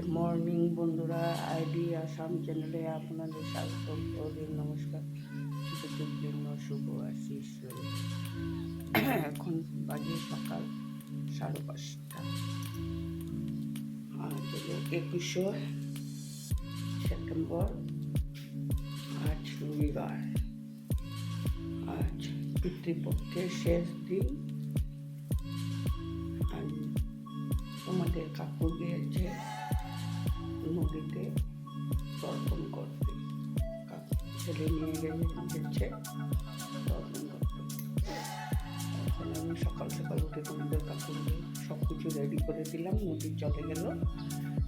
Morning বন্ধুরা, ID Assam চ্যানেলে আপনাদের স্বাগত ও নমস্কার। ছোটদের জন্য শুভ আশিস। এখন বাজে সকাল 5:30। আজ 21শে সেপ্টেম্বর, আজ রবিবার। আজ পিতৃপক্ষের শেষ দিন। আমাদের কাকু গিয়েছে নদীতে তর্পণ করতে। ছেলে নিয়ে গেছে তর্পণ করতে। এখন আমি সকাল সকাল উঠে তোমাদের কাকুকে সব কিছু রেডি করে দিলাম। নদী চলে গেল।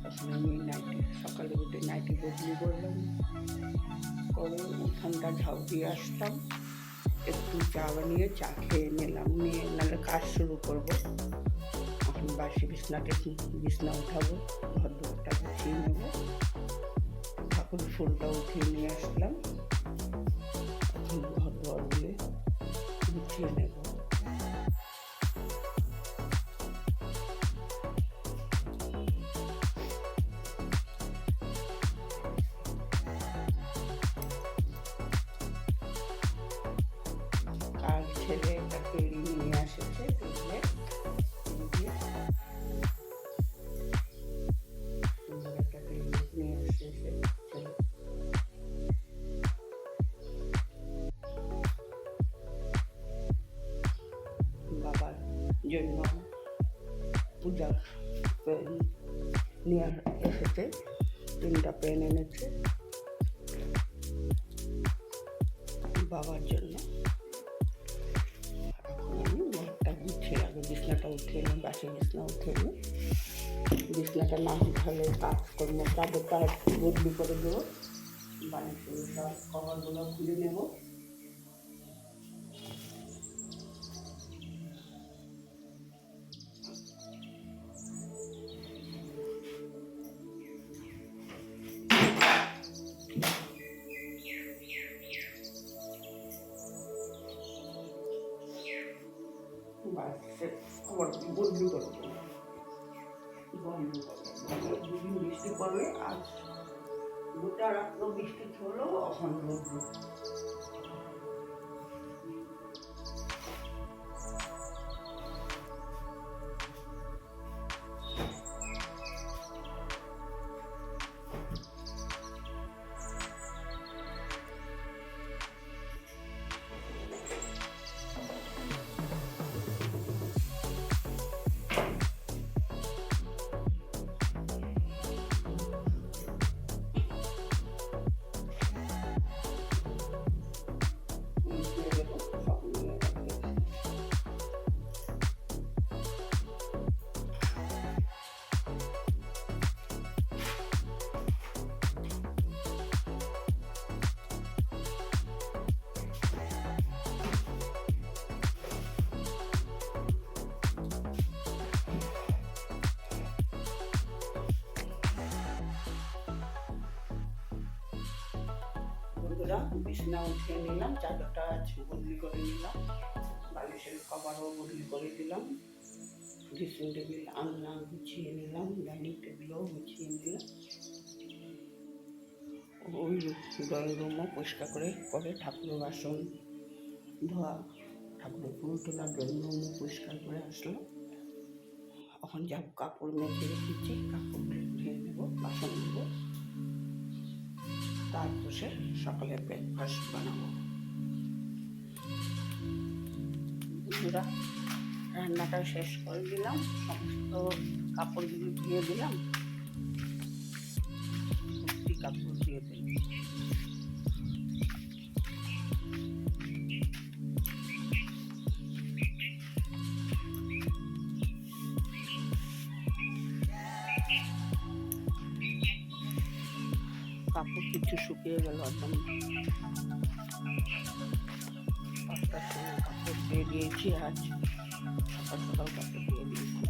তখন আমি সকালে উঠে নাইটি বদলি করলাম, করে উঠানটা ঝাড়ু দিয়ে আসলাম। একটু চা বানিয়ে চা খেয়ে নিলাম, নিয়ে নাহলে কাজ শুরু করবো। এখন বাসি বিছনা উঠাবো, ঘর দুয়ারটা গুছিয়ে নেবো। ঠাকুর ফুলটা উঠিয়ে নিয়ে আসলাম। এখন ঘর দুয়ারগুলো গুছিয়ে নেব। কাল ছেলে একটা পেড়ি নিয়ে এসেছে, বাবার জন্য পূজা নিয়ে এসেছে। 3টা পেন এনেছে বাবার জন্য। এখন আমি ঘরটা গুছিয়ে আগে বিছনাটা উঠিয়ে নিই, বাসি বিছনা উঠিয়ে নিই। বিছনাটা না উঠালে কাজকর্ম চাদরটা বদলি করে দেবো। বাড়িতে সব কভারগুলো খুলে নেব। বদলি করে দেবো। দুদিন বৃষ্টি পড়লে, আজ গোটা রাত্র বৃষ্টি হলো, এখন রোদ্র। বিছনা উঠিয়ে নিলাম, চাদরটা বদলি করে নিলাম, বালিশের কভারও বদলি করে দিলাম, ড্রেসিং টেবিল আলনা গুছিয়ে নিলাম, ডাইনিং টেবিলও গুছিয়ে নিলাম। ওই ড্রয়িং রুমও পরিষ্কার করে ঠাকুরের বাসন ধোয়া, ঠাকুরের ফুল তোলা, ড্রয়িং রুমও পরিষ্কার করে আসলো। এখন যা কাপড় মেখে রেখেছি, কাপড়গুলো ধুয়ে নেবো, বাসন নেবো। তারপর সকালে ব্রেকফাস্ট বানাবো। বন্ধুরা, রান্নাটা শেষ করে দিলাম, সমস্ত কাপড়গুলো ধুয়ে দিলাম, সত্যি কাপড় দিয়ে দিলাম। কাপড় কিছু শুকিয়ে গেল, একদম 5টার সময় কাপড় দিয়ে দিয়েছি। আজ সকাল সকাল কাপড় দিয়ে দিয়েছি।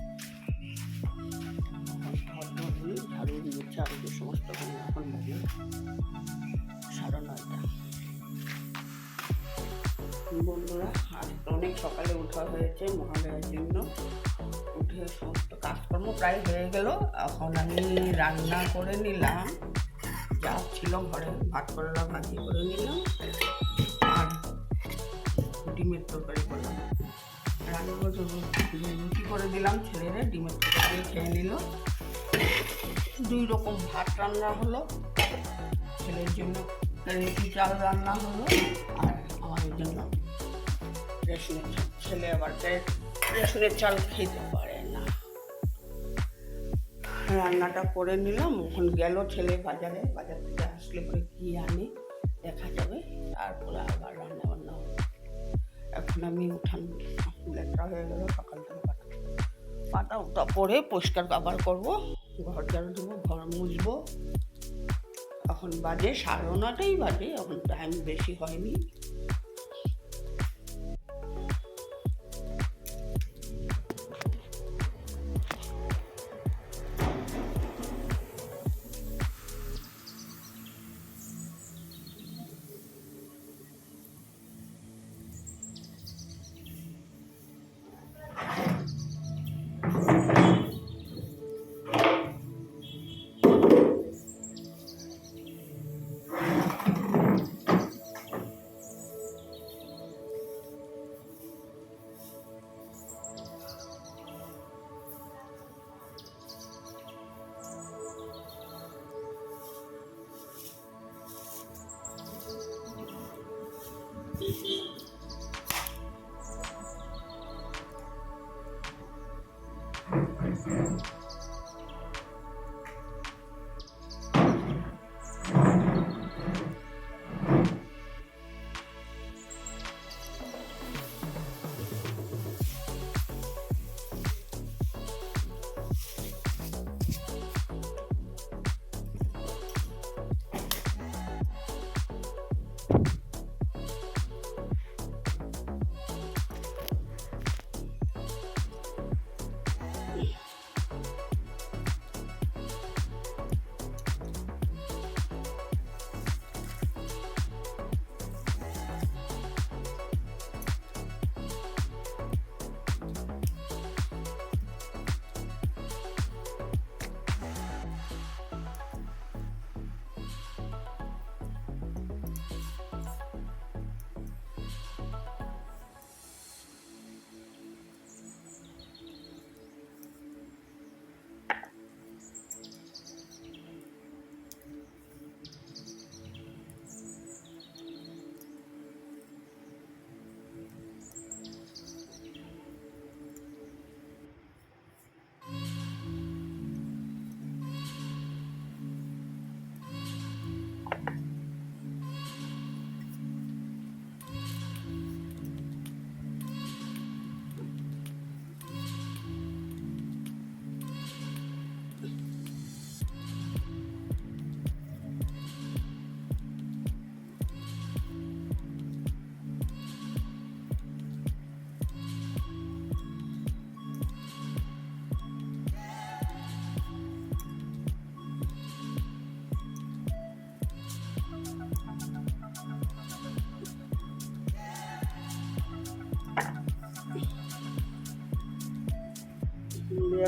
ঝাড়ু মুছা সমস্ত এখন বাজে 9:30। বন্ধুরা, আজ অনেক সকালে ওঠা হয়েছে মহালয়ার জন্য। উঠে সমস্ত কাজকর্ম প্রায় হয়ে গেল। এখন আমি রান্না করে নিলাম, যা ছিল ঘরে ভাত করলা ভাজি করে নিলাম আর ডিমের তরকারি করলাম। রান্না রুটি করে দিলাম ছেলেরে, ডিমের তরকারি খেয়ে নিল। 2 রকম ভাত রান্না হলো, ছেলের জন্য রেশমি চাল রান্না হলো আর আমাদের জন্য রেশনের চাল। ছেলে আবার রেশনের চাল খেতে পারে না। রান্নাটা করে নিলাম। এখন গেল ছেলে বাজারে, বাজার থেকে আসলে পরে কী আনে দেখা যাবে, তারপরে আবার রান্না বান্না হবে। এখন আমি উঠান লেট্রা হয়ে গেল, সকাল থেকে পাতা উঠা পরে পরিষ্কার আবার করবো, ঘর ঝাড়ু দেবো, ঘর মুছবো। এখন বাজে 9:30 বাজে, এখন টাইম বেশি হয়নি।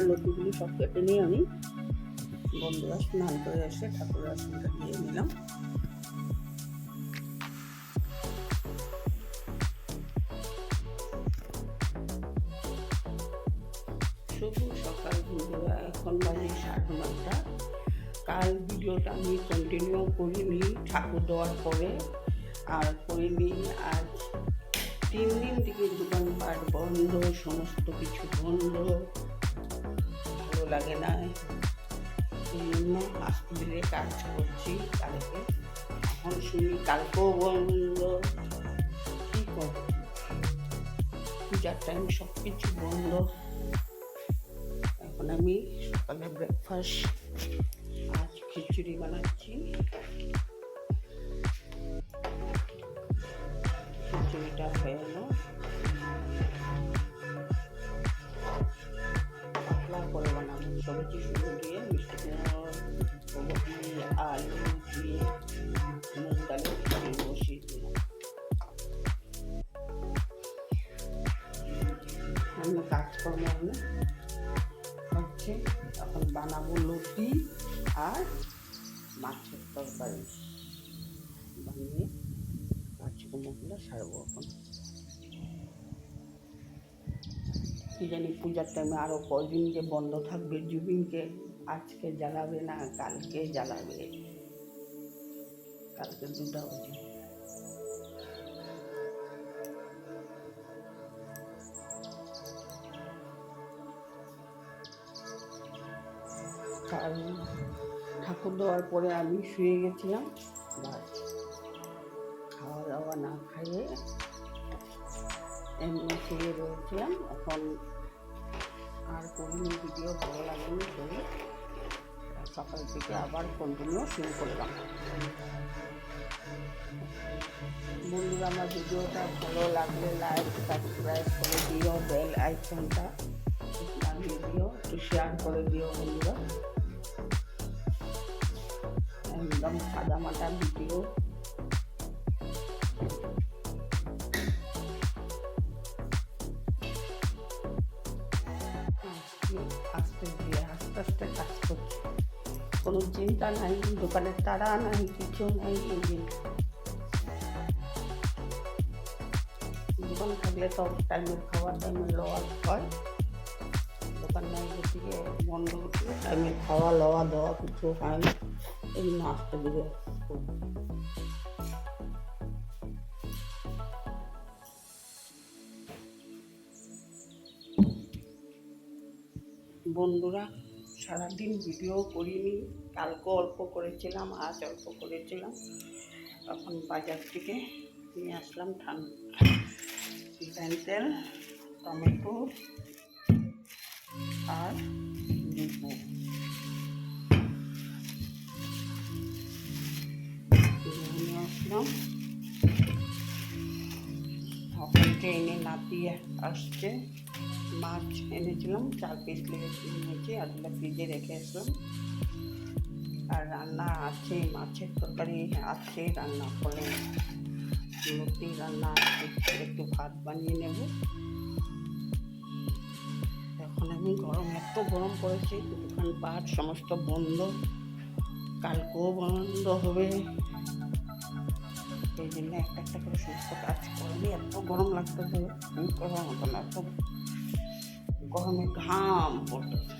লুচিগুলি সব কেটে নিয়ে আমি বন্ধুরা স্নান করে এসে ঠাকুরের আসনটা দিয়ে নিলাম। শুভ সকাল বন্ধুরা, এখন বাজে 9:30। কাল ভিডিওটা আমি কন্টিনিউ করিনি ঠাকুর দেওয়ার পরে, আর করিনি। আজ 3 দিন থেকে দোকানপাট বন্ধ, সমস্ত কিছু বন্ধ, ভালো লাগে না। এই জন্য আস্তে ধীরে কাজ করছি কালকে। এখন শুনি কালকেও বন্ধ, কী করব, পূজার টাইম সব কিছু বন্ধ। এখন আমি সকালে ব্রেকফাস্ট আজ খিচুড়ি বানাচ্ছি। খিচুড়িটা হয়ে গেল, পাতলা করে বানাবো, সবজি শুধু দিয়ে মিষ্টি কুমড়ো আলু দিয়ে মুগ ডালের খিচুড়ি বসিয়ে দিলাম। আমি কাজকর্ম রুটি আর মাছের তরকারি বানিয়ে কাজকর্মগুলো সারবো এখন। কি জানি পূজার টাইমে আরও কদিন যে বন্ধ থাকবে, জুবিনকে আজকে জ্বালাবে না কালকে জ্বালাবে, কালকে 2টা বাজে। কাল ঠাকুর দেওয়ার পরে আমি শুয়ে গেছিলাম, বাস খাওয়া দাওয়া না খাইয়ে এমনি শুয়ে রয়েছিলাম। এখন আর করিনি ভিডিও, ভালো লাগেনি করি, সকাল থেকে আবার কন্টিনিউ শুরু করলাম। বন্ধুরা, আমার ভিডিওটা ভালো লাগলে লাইক সাবস্ক্রাইব করে দিও, বেল আইকনটা লাগিয়ে দিও, একটু শেয়ার করে দিও বন্ধুরা। একদম সাদা মাটা ভিডিও। আস্তে আস্তে কাজ করছি, কোনো চিন্তা নাই, দোকানের তাড়া নাই, কিছু নাই। দোকান থাকলে তো টাইমের খাওয়া টাইমের লওয়া হয়, দোকান নাই গতিকে বন্ধ গতিকে টাইমের খাওয়া লওয়া দেওয়া কিছু হয় না। এই জন্য আস্তে ধীরে বন্ধুরা, সারাদিন ভিডিও করিনি, কালকে অল্প করেছিলাম, আজ অল্প করেছিলাম। এখন বাজার থেকে নিয়ে আসলাম তেল, টমেটো আর লেবু। নিয়ে আসলাম, এখন ট্রেনে নাপিয়ে আসছে। মাছ এনেছিলাম, 4 পিস নিয়েছি, আজকে ফ্রিজে রেখে আসলাম। আর রান্না আছে, মাছের তরকারি আছে, রান্না করে রুটি রান্না আছে, একটু ভাত বানিয়ে নেব। এখন আমি এত গরম পড়েছে, দোকানপাট সমস্ত বন্ধ, কালকেও বন্ধ হবে। সেই জন্য একটা করে সমস্ত কাজ করলে এত গরম লাগতেছে, করার মতো না, এত গরমে ঘাম পড়তেছে।